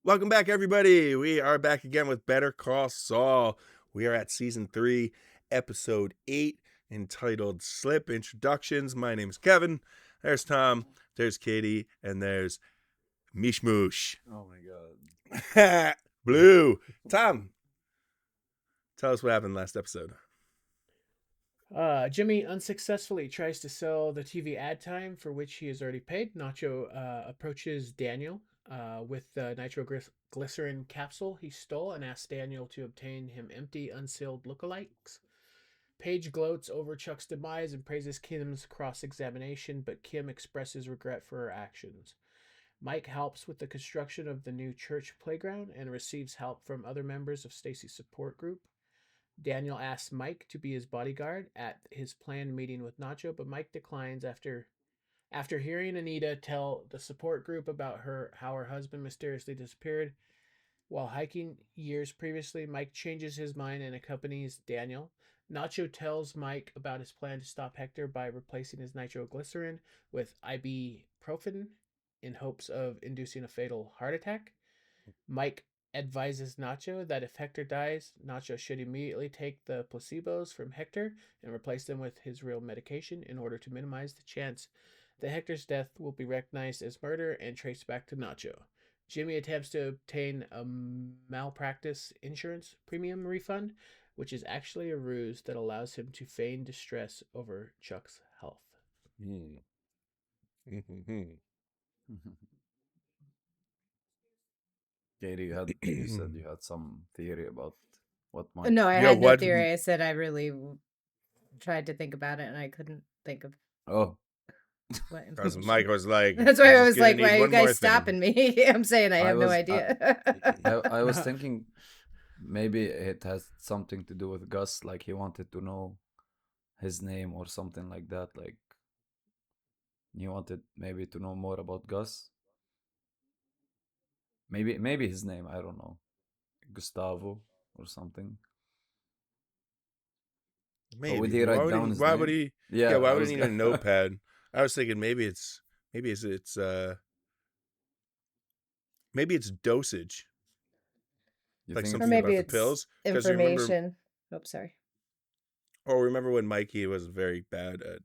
Welcome back, everybody. We are back again with Better Call Saul. We are at Season 3, Episode 8, entitled Slip Introductions. My name is Kevin. There's Tom, there's Katie, and there's Mishmoosh. Oh my god. Blue. Tom, tell us what happened last episode. Jimmy unsuccessfully tries to sell the TV ad time for which he has already paid. Nacho approaches Daniel with the nitroglycerin capsule he stole and asks Daniel to obtain him empty, unsealed lookalikes. Paige gloats over Chuck's demise and praises Kim's cross-examination, but Kim expresses regret for her actions. Mike helps with the construction of the new church playground and receives help from other members of Stacy's support group. Daniel asks Mike to be his bodyguard at his planned meeting with Nacho, but Mike declines after hearing Anita tell the support group about how her husband mysteriously disappeared while hiking years previously. Mike changes his mind and accompanies Daniel. Nacho tells Mike about his plan to stop Hector by replacing his nitroglycerin with ibuprofen in hopes of inducing a fatal heart attack. Mike advises Nacho that if Hector dies, Nacho should immediately take the placebos from Hector and replace them with his real medication in order to minimize the chance that Hector's death will be recognized as murder and traced back to Nacho. Jimmy attempts to obtain a malpractice insurance premium refund, which is actually a ruse that allows him to feign distress over Chuck's health. Katie, you said you had some theory about what might. No, I Yeah, had no what- theory. I said I really tried to think about it, and I couldn't think of Oh, what. Because Mike was like, That's why I "Just was gonna like, need "Why are you one more guys thing." stopping me?" I'm saying I have no idea. I was thinking maybe it has something to do with Gus, like he wanted to know his name or something like that. Like he wanted maybe to know more about Gus. Maybe his name, I don't know, Gustavo or something. Maybe. would he write why would down he, his why name? would he? Yeah, Yeah, why I would was he need a gonna- notepad? I was thinking maybe it's dosage. You Like think something Or it's maybe about the it's pills? 'Cause you remember- information. Oh, sorry. Or remember when Mikey was very bad at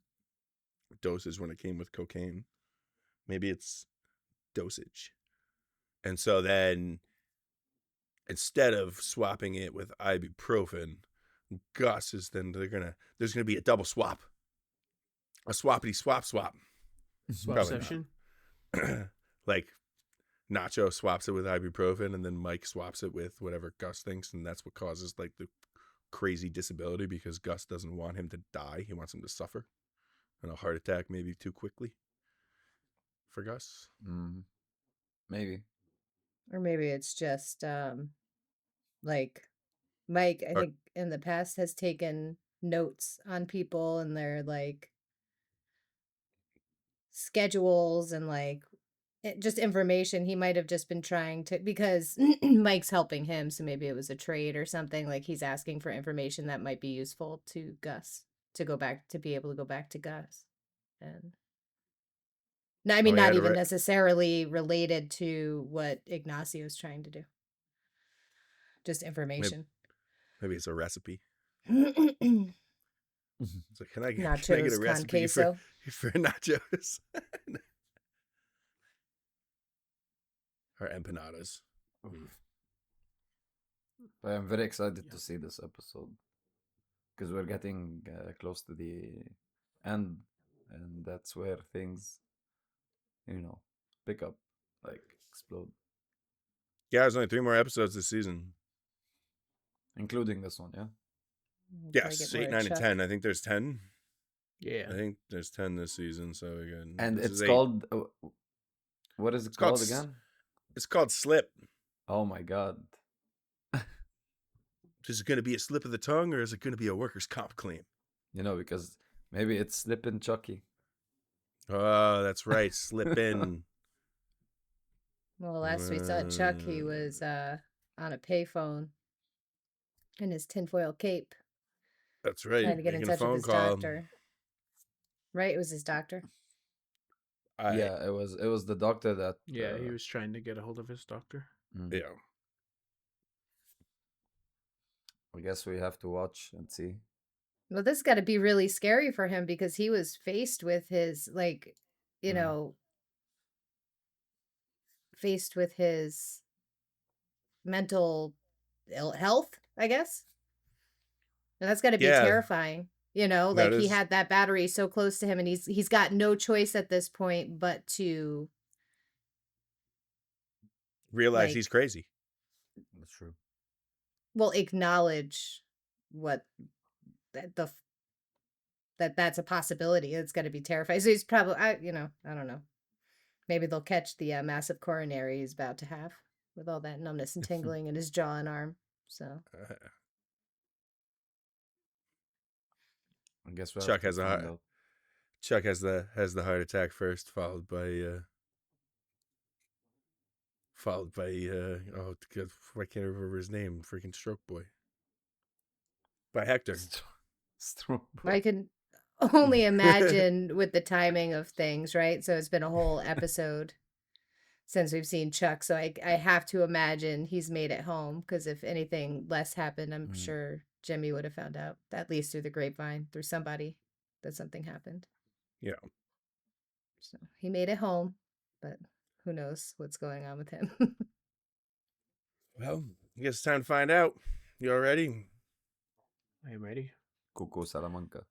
dosage when it came with cocaine? Maybe it's dosage. And so then instead of swapping it with ibuprofen, Gus is then there's gonna be a double swap. A swappity swap. Swapception. Like Nacho swaps it with ibuprofen and then Mike swaps it with whatever Gus thinks, and that's what causes like the crazy disability because Gus doesn't want him to die. He wants him to suffer. And a heart attack maybe too quickly for Gus. Maybe. Or maybe it's just like Mike, I think in the past has taken notes on people and their like schedules and like just information. He might have just been trying to, because Mike's helping him, so maybe it was a trade or something. Like he's asking for information that might be useful to Gus to be able to go back to Gus. And no, I mean, he not had to even write- necessarily related to what Ignacio's trying to do. Just information. Maybe it's a recipe. Nachos It's like, can I get a con recipe queso. for nachos? Or empanadas. But I'm very excited to see this episode because we're getting close to the end, and that's where things, pick up, like explode, Yeah, there's only 3 more episodes this season. including this one. Yeah. We'll probably Yes, get 8, more 9, and Chuck. 10. I think there's 10. Yeah. I think there's 10 this season. So again, And this it's is 8. called. What is it It's called called again? It's called Slip. Oh my god. Is it going to be a slip of the tongue or is it going to be a workers' comp claim? Because maybe it's Slippin Chucky. Oh, that's right. Slip in. Well, last we saw Chuck, he was on a payphone in his tinfoil cape, That's right. trying to get in Making a touch with phone his call. doctor. Right? It was his doctor. Yeah, it was the doctor that. Yeah, he was trying to get a hold of his doctor. Mm. Yeah. I guess we have to watch and see. Well, this got to be really scary for him because he was faced with his, like, you Mm. know, faced with his mental health, I guess. And that's got to be Yeah. terrifying. You know, That like he is had that battery so close to him and he's got no choice at this point but to realize like he's crazy. That's true. well acknowledge what the that's a possibility. It's got to be terrifying. So he's probably I don't know. Maybe they'll catch the massive coronary he's about to have with all that numbness and tingling in his jaw and arm. So I guess we have Chuck to has a find heart. out. Chuck has the heart attack first, followed by oh God, I can't remember his name. Freaking Stroke Boy. By Hector. I can only imagine with the timing of things, right? So it's been a whole episode since we've seen Chuck. So I have to imagine he's made it home because if anything less happened, I'm sure Jimmy would have found out, at least through the grapevine, through somebody, that something happened. Yeah. So he made it home, but who knows what's going on with him. Well, I guess it's time to find out. You all ready? I am ready. Coco Salamanca.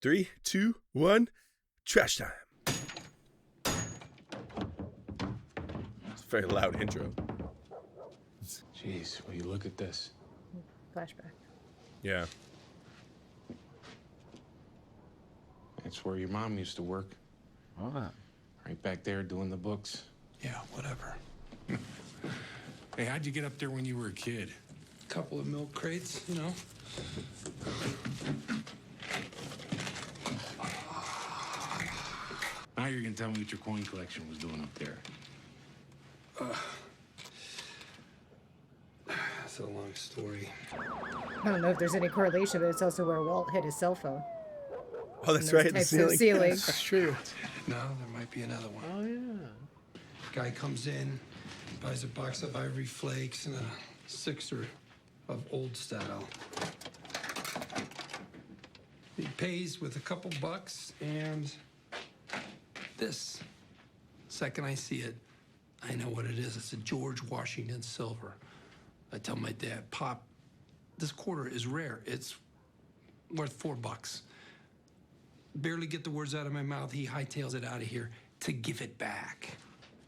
3, 2, 1. Trash time. It's a very loud intro. Jeez, will you look at this? Flashback. Yeah. That's where your mom used to work. Oh, Right back there doing the books. Yeah, whatever. Hey, how'd you get up there when you were a kid? Couple of milk crates, you know? Now you're gonna tell me what your coin collection was doing up there. That's a long story. I don't know if there's any correlation, but it's also where Walt hit his cell phone. Oh, that's Those right. The types of ceiling. ceilings. That's true. No, there might be another one. Oh, yeah. Guy comes in, buys a box of Ivory Flakes and a sixer of old style. He pays with a couple bucks and this. Second I see it, I know what it is. It's a George Washington silver. I tell my dad, Pop, this quarter is rare. It's worth $4. Barely get the words out of my mouth. He hightails it out of here to give it back.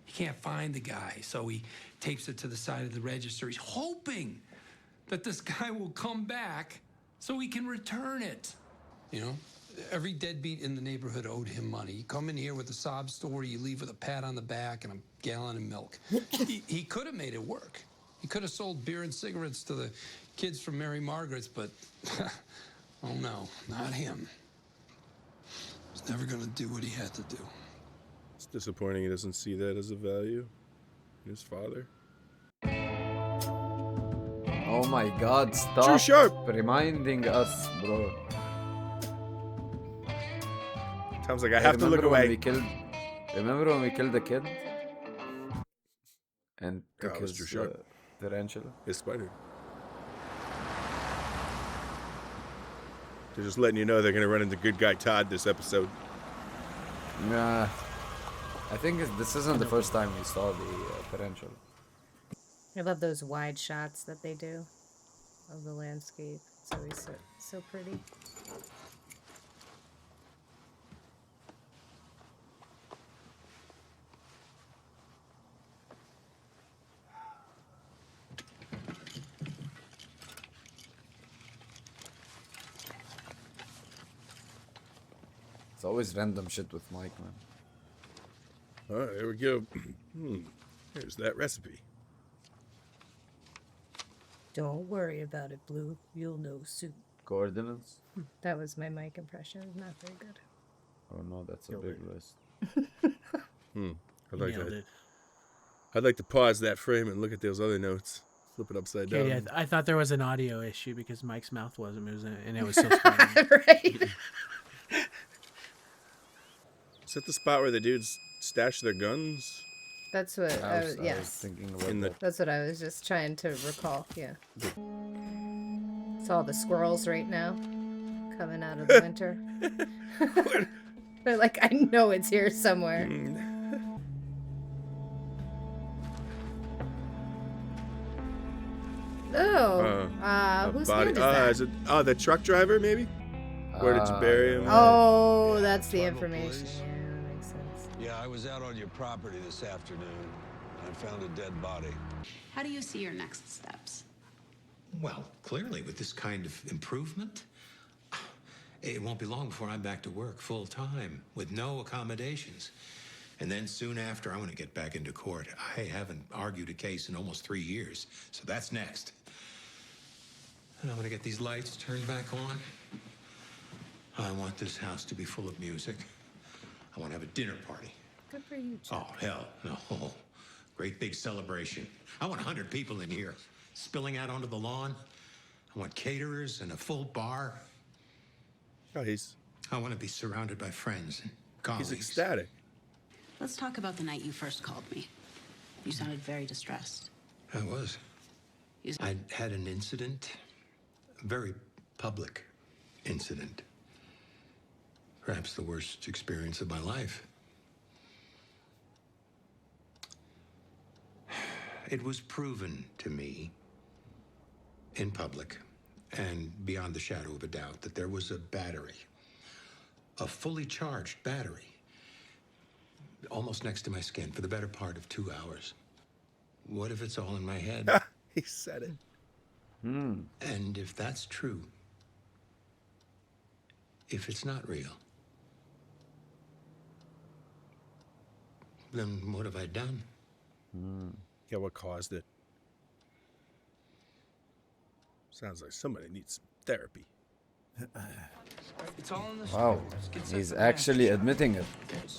He can't find the guy, so he tapes it to the side of the register. He's hoping that this guy will come back so he can return it. You know, every deadbeat in the neighborhood owed him money. You come in here with a sob story, you leave with a pat on the back and a gallon of milk. He could have made it work. He could have sold beer and cigarettes to the kids from Mary Margaret's, but oh no, not him. He's never gonna do what he had to do. It's disappointing he doesn't see that as a value. His father. Oh my God! Stop Too sharp. reminding us, bro. Tom's like, I have to look Remember when away. we killed? Remember when we killed the kid? And Yeah, took it was his too sharp. tarantula. His spider. They're just letting you know they're going to run into good guy Todd this episode. Yeah, I think this isn't the first time we saw the tarantula. I love those wide shots that they do of the landscape. It's always so pretty. It's always random shit with Mike, man. All right, there we go. Here's that recipe. Don't worry about it, Blue. You'll know soon. Coordinates? That was my mic impression. Not very good. Oh no, that's a Killed big it. list. I like Nailed that. it. I'd like to pause that frame and look at those other notes. Flip it upside down. Okay, I thought there was an audio issue because Mike's mouth wasn't moving and it was so spreading. Right? Is that the spot where the dudes stash their guns? That's what. I was Yes, thinking about In the- that. that's what I was just trying to recall. Yeah. It's all the squirrels right now, coming out of the winter. They're like, I know it's here somewhere. Oh, whose body. hand is that? Is it the truck driver maybe? Where did you bury him? Oh, that's the Tribal information. police? Yeah, that makes sense. Yeah, I was out on your property this afternoon. I found a dead body. How do you see your next steps? Well, clearly, with this kind of improvement, it won't be long before I'm back to work full time with no accommodations. And then soon after, I want to get back into court. I haven't argued a case in almost 3 years, so that's next. And I want to get these lights turned back on. I want this house to be full of music. I want to have a dinner party. Good for you, Chuck. Oh, hell, no. Great big celebration. I want 100 people in here, spilling out onto the lawn. I want caterers and a full bar. Oh, he's I want to be surrounded by friends and colleagues. he's ecstatic. Let's talk about the night you first called me. You sounded very distressed. I was. You I had an incident, a very public incident. Perhaps the worst experience of my life. It was proven to me in public and beyond the shadow of a doubt that there was a battery, a fully charged battery, almost next to my skin for the better part of 2 hours. What if it's all in my head? He said it. And if that's true, if it's not real, then what have I done? Yeah, what caused it? Sounds like somebody needs some therapy. It's all in the Wow, he's actually admitting it.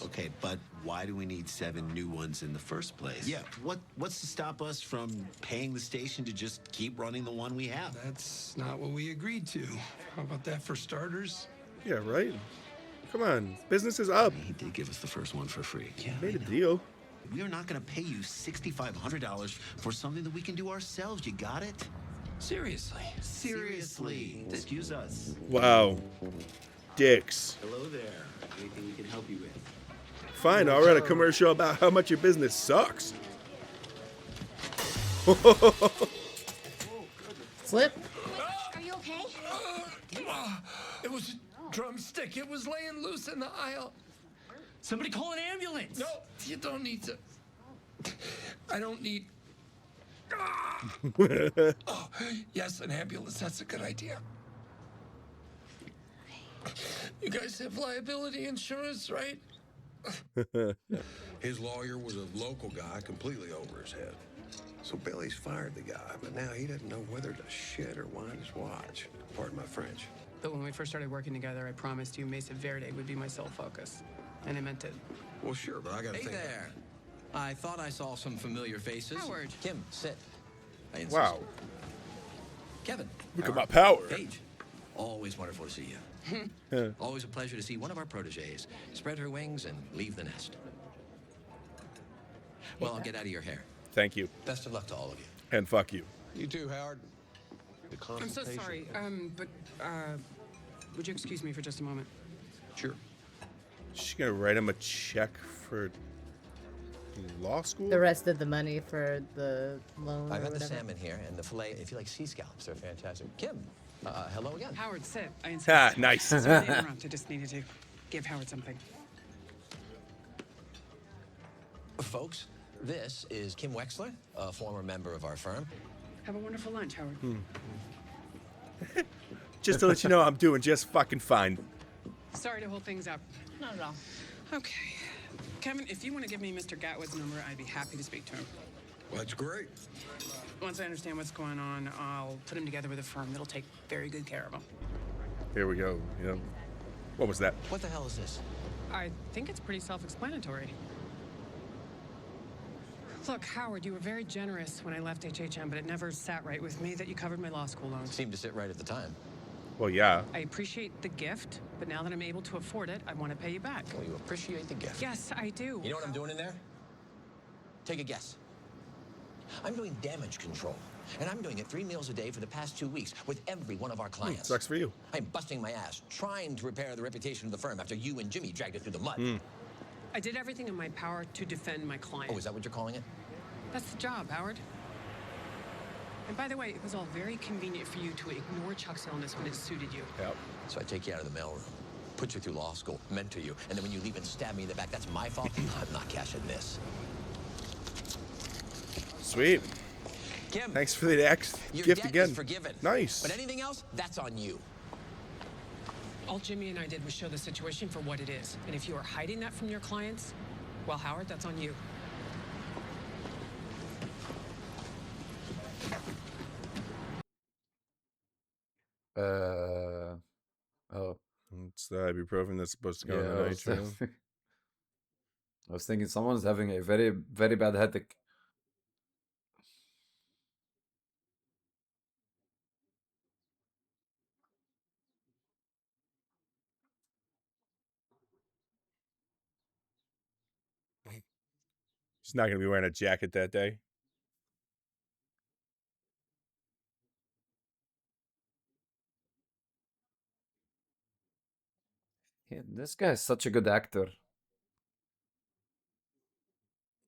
Okay, but why do we need 7 new ones in the first place? Yeah, what's to stop us from paying the station to just keep running the one we have? That's not what we agreed to. How about that for starters? Yeah, right? Come on, business is up. He did give us the first one for free. Yeah, Made a deal. we are not going to pay you $6,500 for something that we can do ourselves. You got it? Seriously. Seriously. Excuse us. Wow. Dicks. Hello there. Anything we can help you with? Fine, I'll write a commercial about how much your business sucks. Slip. Are you okay? It was a drumstick. It was laying loose in the aisle. Somebody call an ambulance. No, you don't need to. I don't need. Oh, yes, an ambulance. That's a good idea. You guys have liability insurance, right? His lawyer was a local guy, completely over his head. So Billy's fired the guy, but now he doesn't know whether to shit or wind his watch. Pardon my French. But when we first started working together, I promised you Mesa Verde would be my sole focus. And I meant it. Well, sure, but I gotta Hey think. there. I thought I saw some familiar faces. Howard. Kim, sit. I insist. Wow. Kevin. Look at Howard. my power. Paige. Always wonderful to see you. Always a pleasure to see one of our proteges spread her wings and leave the nest. Well, I'll get out of your hair. Thank you. Best of luck to all of you. And fuck you. You too, Howard. The I'm so consultation. sorry. But would you excuse me for just a moment? Sure. She's gonna write him a check for law school? The rest of the money for the loan. I've or had the whatever. salmon here and the filet. If you like sea scallops, they're fantastic. Kim, hello again. Howard, sit. I insist. Ah, nice. Sorry to interrupt. I just needed to give Howard something. Folks, this is Kim Wexler, a former member of our firm. Have a wonderful lunch, Howard. Just to let you know, I'm doing just fucking fine. Sorry to hold things up. Not at all. Okay. Kevin, if you want to give me Mr. Gatwood's number, I'd be happy to speak to him. Well, that's great. Once I understand what's going on, I'll put him together with a firm that'll take very good care of him. Here we go. You know, what was that? What the hell is this? I think it's pretty self-explanatory. Look, Howard, you were very generous when I left HHM, but it never sat right with me that you covered my law school loans. Seemed to sit right at the time. Well, yeah. I appreciate the gift, but now that I'm able to afford it, I want to pay you back. Well, you appreciate the gift. Yes, I do. You know what I'm doing in there? Take a guess. I'm doing damage control, and I'm doing it 3 meals a day for the past 2 weeks with every one of our clients. Sucks for you. I'm busting my ass trying to repair the reputation of the firm after you and Jimmy dragged it through the mud. I did everything in my power to defend my client. Oh, is that what you're calling it? That's the job, Howard. And by the way, it was all very convenient for you to ignore Chuck's illness when it suited you. Yep. So I take you out of the mailroom, put you through law school, mentor you, and then when you leave and stab me in the back, that's my fault? I'm not cashing this. Sweet. Kim, thanks for the your gift debt again. Is forgiven. Nice. But anything else, that's on you. All Jimmy and I did was show the situation for what it is. And if you are hiding that from your clients, well, Howard, that's on you. Oh. It's the ibuprofen that's supposed to go in Yeah, the nitro. I was thinking someone's having a very, very bad headache. He's not going to be wearing a jacket that day. Yeah, this guy is such a good actor.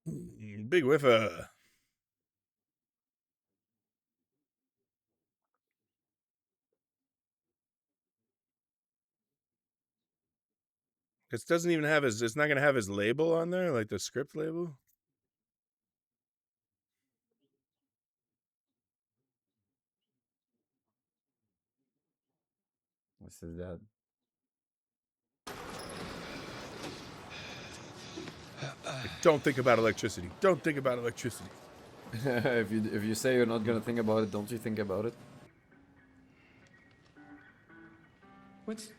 Big whiffer. It doesn't even have his. It's not going to have his label on there, like the script label. This is that. Don't think about electricity. Don't think about electricity. if you say you're not gonna think about it, don't you think about it? What's...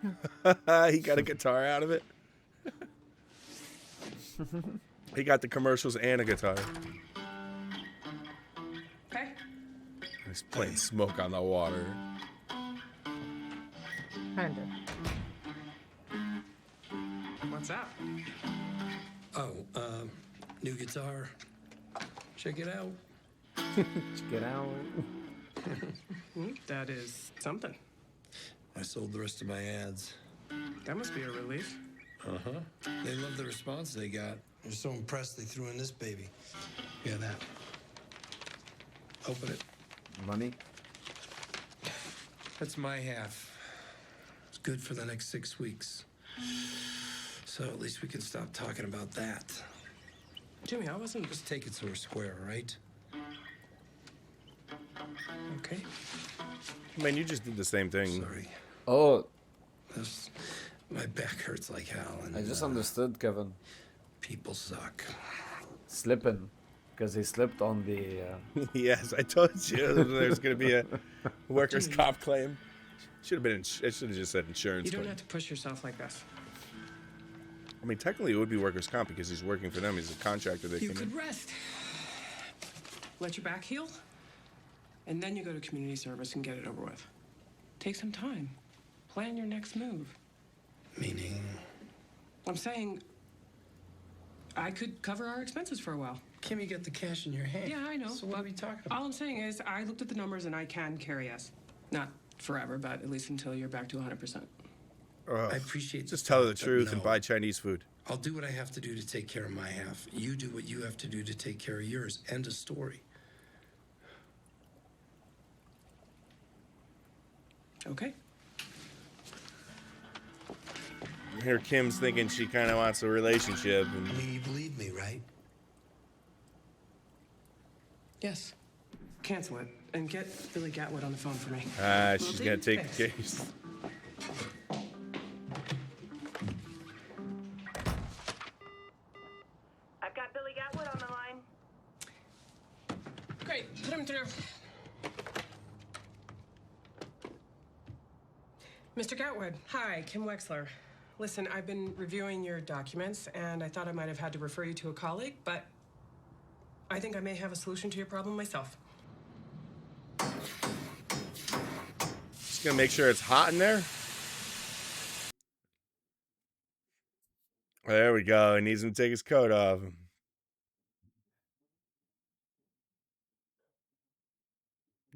He got a guitar out of it. He got the commercials and a guitar. Okay. He's playing Smoke on the Water. Kinda. What's up? Oh, new guitar. Check it out. Check it out. That is something. I sold the rest of my ads. That must be a relief. Uh-huh. They love the response they got. They're so impressed they threw in this baby. Yeah, that. Open it. Money? That's my half. It's good for the next 6 weeks. So at least we can stop talking about that. Jimmy, I wasn't... Just take it so we're square, all right? Okay. Man, you just did the same thing. Sorry. Oh, My back hurts like hell. And, I just understood, Kevin. People suck. Slippin, because he slipped on the. Yes, I told you there's going to be a workers' comp claim. Should have been. It should have just said insurance. You don't claim. have to push yourself like this. I mean, technically, it would be workers' comp because he's working for them. He's a contractor. You could rest. Let your back heal. And then you go to community service and get it over with. Take some time. Plan your next move. Meaning? I'm saying I could cover our expenses for a while. Kim, you got the cash in your hand. Yeah, I know. So what are we talking about? All I'm saying is I looked at the numbers and I can carry us. Not forever, but at least until you're back to 100%. I appreciate Just tell her the but truth and no. buy Chinese food. I'll do what I have to do to take care of my half. You do what you have to do to take care of yours. End of story. Okay. Here, Kim's thinking she kind of wants a relationship. And... I mean, you believe me, right? Yes. Cancel it and get Billy Gatwood on the phone for me. She's going to take the case. I've got Billy Gatwood on the line. Great. Put him through. Mr. Gatwood, hi, Kim Wexler. Listen, I've been reviewing your documents, and I thought I might have had to refer you to a colleague, but I think I may have a solution to your problem myself. Just going to make sure it's hot in there. There we go. He needs him to take his coat off.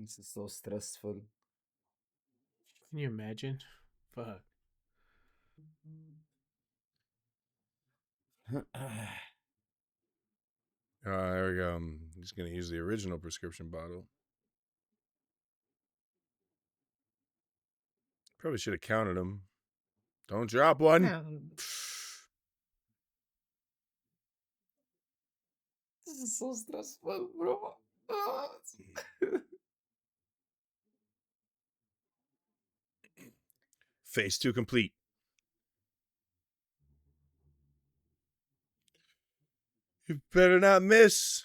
This is so stressful. Can you imagine? Fuck. There we go. I'm just gonna use the original prescription bottle. Probably should have counted them. Don't drop one. This is so stressful, bro. Phase 2 complete. You better not miss.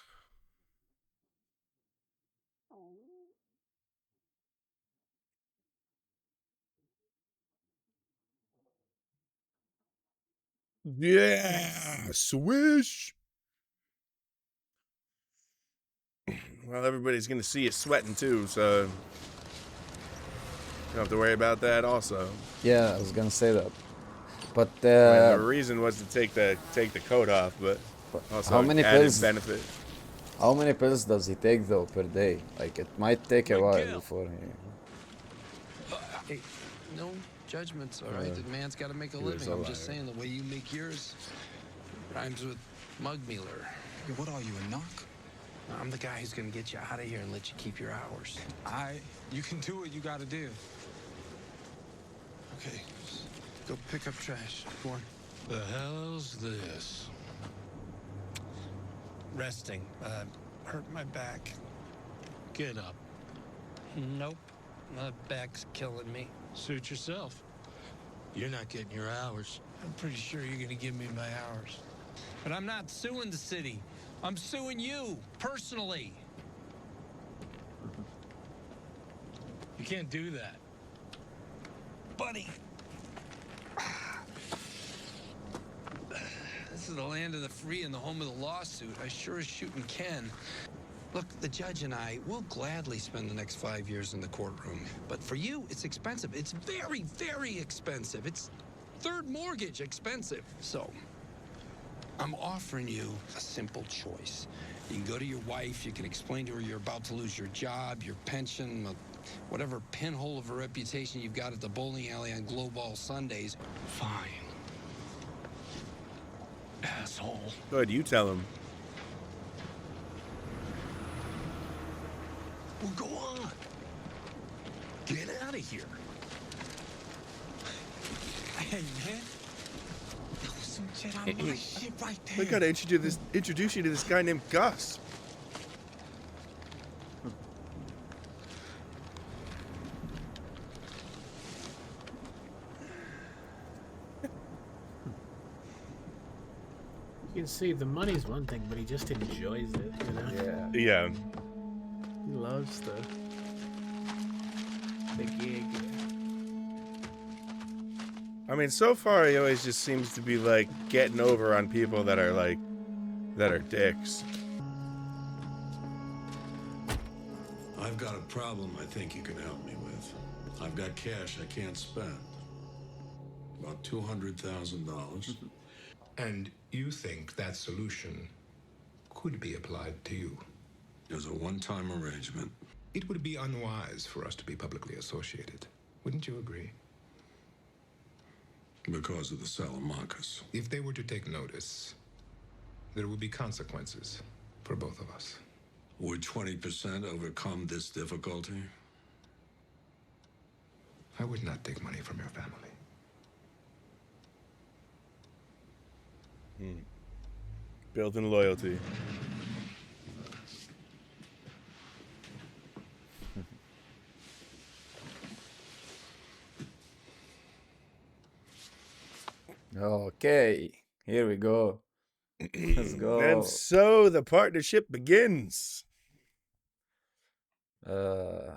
Yeah, swish. Well, everybody's gonna see you sweating too, so you don't have to worry about that. Also, Yeah, I was gonna say that, but the reason was to take the coat off, but also how many added pills? benefit. How many pills does he take though per day? Like it might take a while before he. Hey, no judgments, all right? The man's got to make a living. I'm just saying, the way you make yours rhymes with mug mealer. Hey, what are you, a narc? I'm the guy who's going to get you out of here and let you keep your hours. You can do what you gotta do. Okay, go pick up trash. Go on. The hell's this? Resting. Hurt my back. Get up. Nope. My back's killing me. Suit yourself. You're not getting your hours. I'm pretty sure you're going to give me my hours. But I'm not suing the city. I'm suing you, personally. You can't do that. Buddy. This is the land of the free and the home of the lawsuit. I sure as shooting can. Look, the judge and I will gladly spend the next 5 years in the courtroom. But for you, it's expensive. It's very, very expensive. It's third mortgage expensive. So, I'm offering you a simple choice. You can go to your wife, you can explain to her you're about to lose your job, your pension, whatever pinhole of a reputation you've got at the bowling alley on Glow Ball Sundays. Fine. Asshole. Go ahead, you tell him. Well, go on. Get out of here. Hey, man. That was some Jedi mind shit right there. We gotta introduce you to this guy named Gus. You can see the money's one thing, but he just enjoys it, you know? Yeah. He loves the gig. I mean, so far he always just seems to be like getting over on people that are dicks. I've got a problem I think you can help me with. I've got cash I can't spend. About $200,000. And you think that solution could be applied to you? As a one-time arrangement. It would be unwise for us to be publicly associated. Wouldn't you agree? Because of the Salamancas. If they were to take notice, there would be consequences for both of us. Would 20% overcome this difficulty? I would not take money from your family. Building loyalty. Okay, here we go. Let's go. And so the partnership begins. Until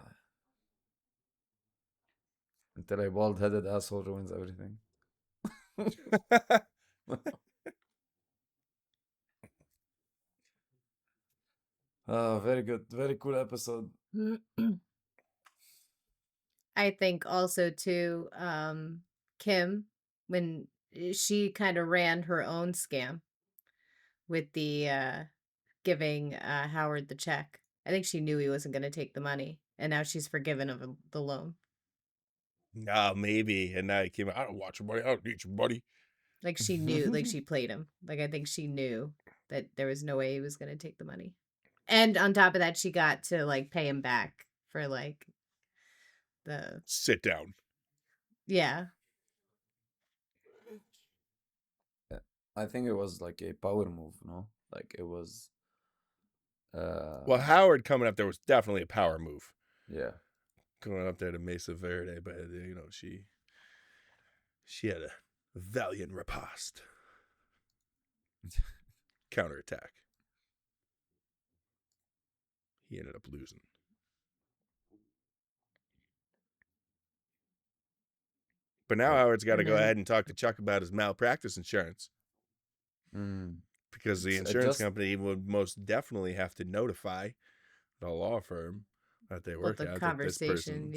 a bald-headed asshole ruins everything. Oh, very good. Very cool episode. I think also too, Kim, when she kind of ran her own scam with the giving Howard the check I think she knew he wasn't going to take the money, and now she's forgiven of the loan. Nah, maybe. And now he came out, I don't want your money. I don't need your money. Like she knew, like she played him. Like I think she knew that there was no way he was going to take the money. And on top of that, she got to like pay him back for like the sit down. Yeah. I think it was like a power move, no? Like it was. Well, Howard coming up there was definitely a power move. Yeah. Going up there to Mesa Verde, but she had a valiant riposte. Counterattack. He ended up losing. But now Howard's got to go ahead and talk to Chuck about his malpractice insurance. Because the insurance company would most definitely have to notify the law firm that they work at. The conversation,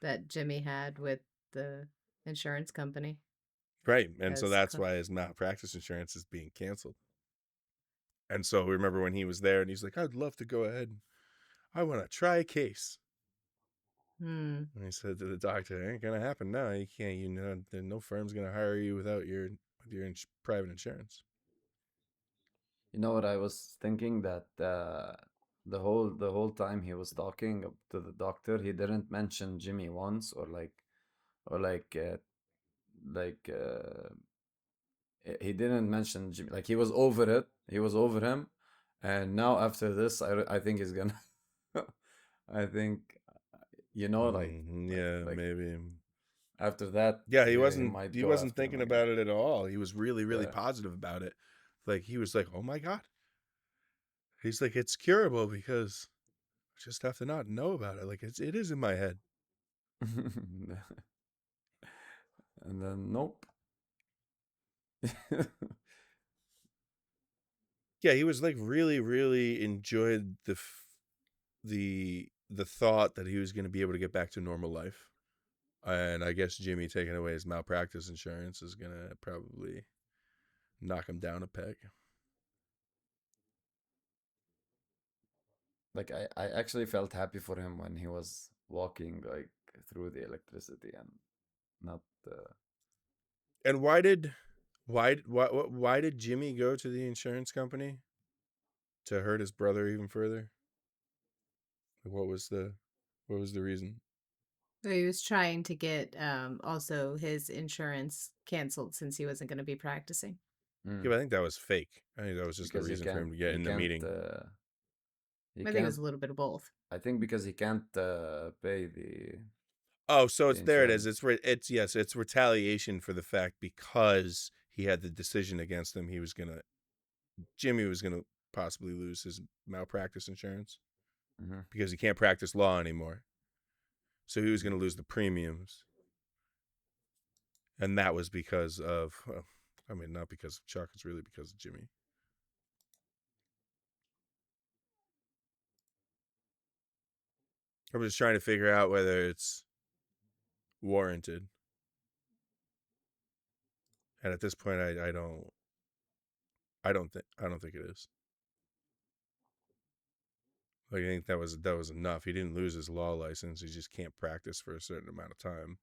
that Jimmy had with the insurance company. Right. And so that's why his malpractice insurance is being canceled. And so remember when he was there and he's like, I'd love to go ahead. I want to try a case. And he said to the doctor, it ain't going to happen now. You can't, no firm's going to hire you without your private insurance. You know what I was thinking, that the whole time he was talking to the doctor, he didn't mention Jimmy once, he didn't mention Jimmy. Like he was over it. He was over him, and now after this, I think he's gonna. I think, maybe after that. Yeah, he wasn't thinking about it at all. He was really, really positive about it. Like he was like, "Oh my God." He's like, "It's curable because I just have to not know about it. Like it is in my head." And then nope. Yeah, he was like really, really enjoyed the thought that he was going to be able to get back to normal life. And I guess Jimmy taking away his malpractice insurance is going to probably knock him down a peg. Like I actually felt happy for him when he was walking like through the electricity and not. And why did Jimmy go to the insurance company to hurt his brother even further? What was the reason? So he was trying to get also his insurance canceled since he wasn't going to be practicing. Yeah, but I think that was fake. I think that was just a reason for him to get in the meeting. I think it was a little bit of both. I think because he can't pay the. Oh, so there it is. It's retaliation for the fact because he had the decision against him. Jimmy was gonna possibly lose his malpractice insurance because he can't practice law anymore. So he was gonna lose the premiums, and that was because of, not because of Chuck. It's really because of Jimmy. I'm just trying to figure out whether it's warranted. And at this point, I don't think it is. Like I think that was enough. He didn't lose his law license. He just can't practice for a certain amount of time.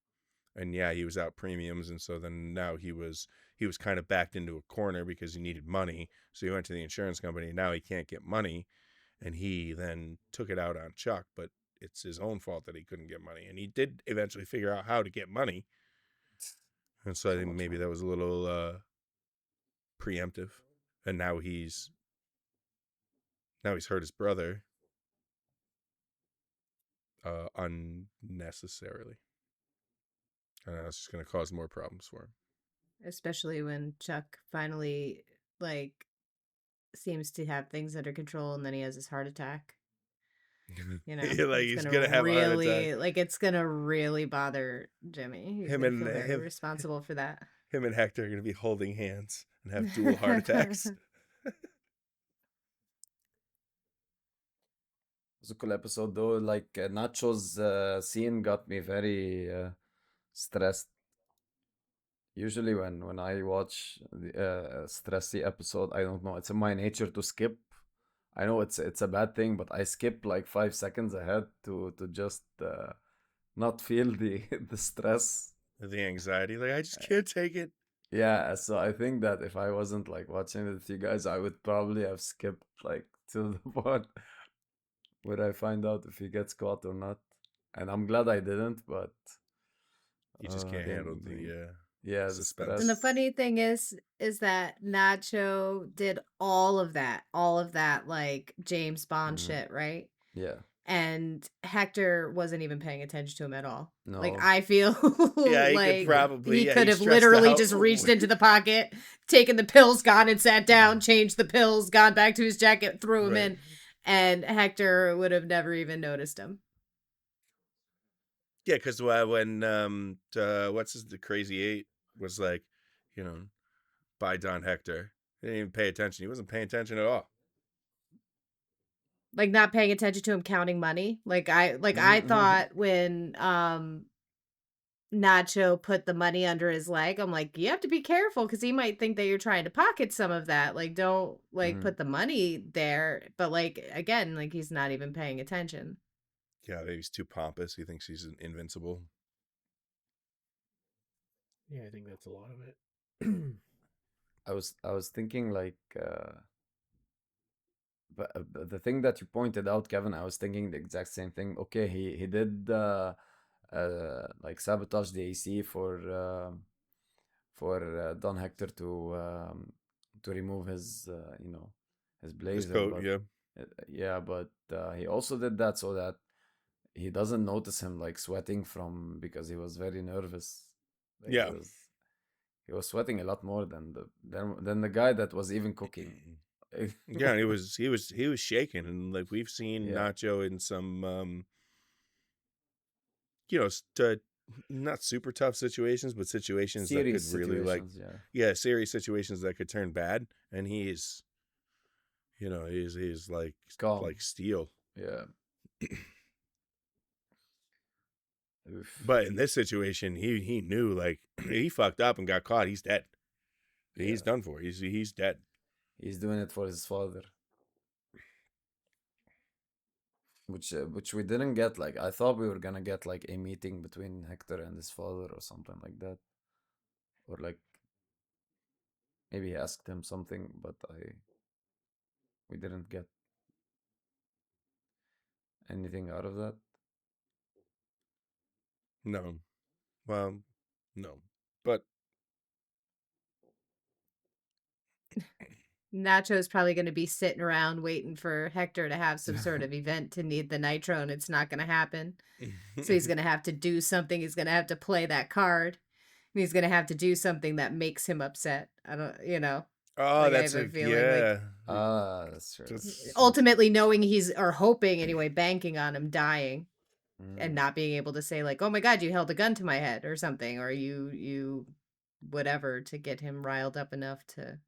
And yeah, he was out premiums, and so then now he was kind of backed into a corner because he needed money. So he went to the insurance company. Now he can't get money, and he then took it out on Chuck. But it's his own fault that he couldn't get money, and he did eventually figure out how to get money. And so I think maybe that was a little preemptive, and now he's hurt his brother unnecessarily. And it's just going to cause more problems for him. Especially when Chuck finally seems to have things under control, and then he has his heart attack. He's gonna have a heart attack. Like it's gonna really bother Jimmy. He's gonna feel very responsible for that. Him and Hector are gonna be holding hands and have dual heart attacks. It was a cool episode though. Like Nacho's scene got me very stressed. Usually when I watch the stressy episode, I don't know, it's in my nature to skip. I know it's a bad thing, but I skip like 5 seconds ahead to just not feel the the stress. The anxiety, like I just can't take it. Yeah, so I think that if I wasn't like watching it with you guys, I would probably have skipped like till the part where I find out if he gets caught or not. And I'm glad I didn't, but You just can't handle the yeah, the suspense. And the stress. funny thing is that Nacho did all of that like James Bond Mhm. shit, right? Yeah. And Hector wasn't even paying attention to him at all. Like No. I feel Yeah, he could like probably. he Yeah, could he's have stressed literally out. just reached into the pocket, taken the pills, gone and sat down, changed the pills, gone back to his jacket, threw him Right. in, and Hector would have never even noticed him. Yeah, because when the Crazy Eight was like, you know, by Don Hector, he didn't even pay attention. He wasn't paying attention at all. Like not paying attention to him counting money. Like I Mhm. thought when Nacho put the money under his leg, I'm like, you have to be careful because he might think that you're trying to pocket some of that. Like, don't like Mhm. put the money there. But like again, like he's not even paying attention. Yeah, he's too pompous. He thinks he's invincible. Yeah, I think that's a lot of it. I was thinking like but the thing that you pointed out, Kevin, I was thinking the exact same thing. Okay, he did like sabotage the AC for Don Hector to remove his his His blazer, coat, but yeah. yeah, but he also did that so that he doesn't notice him like sweating from because he was very nervous. Like Yeah. he was sweating a lot more than the guy that was even cooking. Yeah, he was shaking, and like we've seen Yeah. Nacho in some not super tough situations, but situations that could Serious really situations, yeah. serious situations that could turn bad, and he's like Calm. steel. Yeah. Oof. But in this situation, he knew like he fucked up and got caught. He's dead. He's done for. He's dead. He's doing it for his father. Which we didn't get. Like I thought we were gonna get like a meeting between Hector and his father or something like that, or like maybe he asked him something, but we didn't get anything out of that. No, well, no, but Nacho's probably going to be sitting around waiting for Hector to have some sort of event to need the nitro, and it's not going to happen. So he's going to have to do something. He's going to have to play that card. And he's going to have to do something that makes him upset. I don't, Oh, like I that's have a a feeling like That's true. ultimately knowing or hoping anyway, banking on him dying and Mm. not being able to say like, oh my God, you held a gun to my head or something, or you whatever to get him riled up enough to.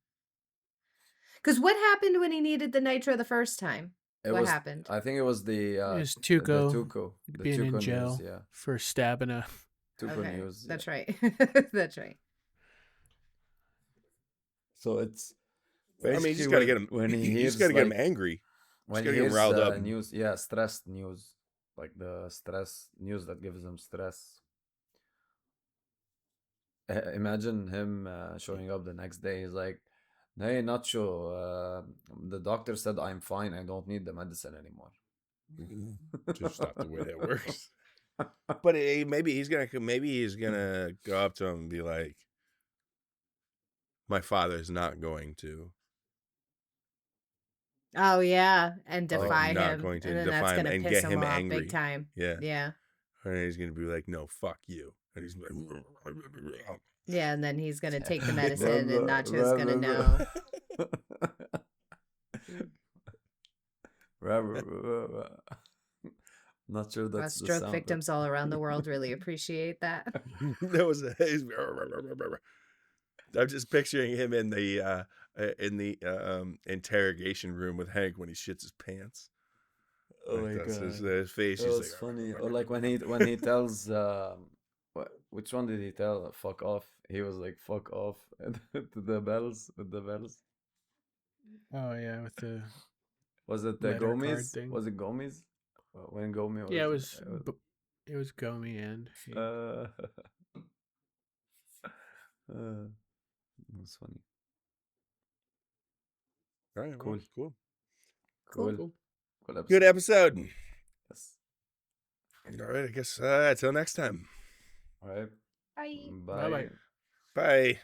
Because what happened when he needed the nitro the first time? What happened? I think it was the Is the Tuco being in Tuco jail news, yeah. for stabbing a. Tuco Okay, news. that's Yeah. right. That's right. So it's I mean, you basically just gotta get him. when he You hears just gotta get him like angry. when Just he gotta get him hears riled up. news, yeah, stressed news, like the stress news that gives him stress. Imagine him showing up the next day. He's like, "Hey, Nacho, the doctor said I'm fine. I don't need the medicine anymore." Just not the way that works. But maybe he's gonna go up to him and be like, "My father's not going to." Oh yeah, and Like defy not him, going to and then that's defy him gonna and piss get him him off big angry. time. Yeah. Yeah. And he's gonna be like, "No, fuck you," and he's like, Yeah, and then he's gonna take the medicine, and Nacho's gonna know. Not sure that's the Stroke sound. victims all around the world really appreciate that. That was I'm just picturing him in the interrogation room with Hank when he shits his pants. Oh Like, my that's god, his face. that He's was like, funny. Or like when he tells which one did he tell? Fuck off. He was like fuck off to the bells with the bells. Oh yeah, with the Was it letter card Gomes? thing. Was it Gomes? When Gomes was... Yeah, it was Gomi and... It was funny. All right, Cool. Cool. Cool. Good episode. Yes. All right, I guess until next time. All right. Bye. Bye. Bye.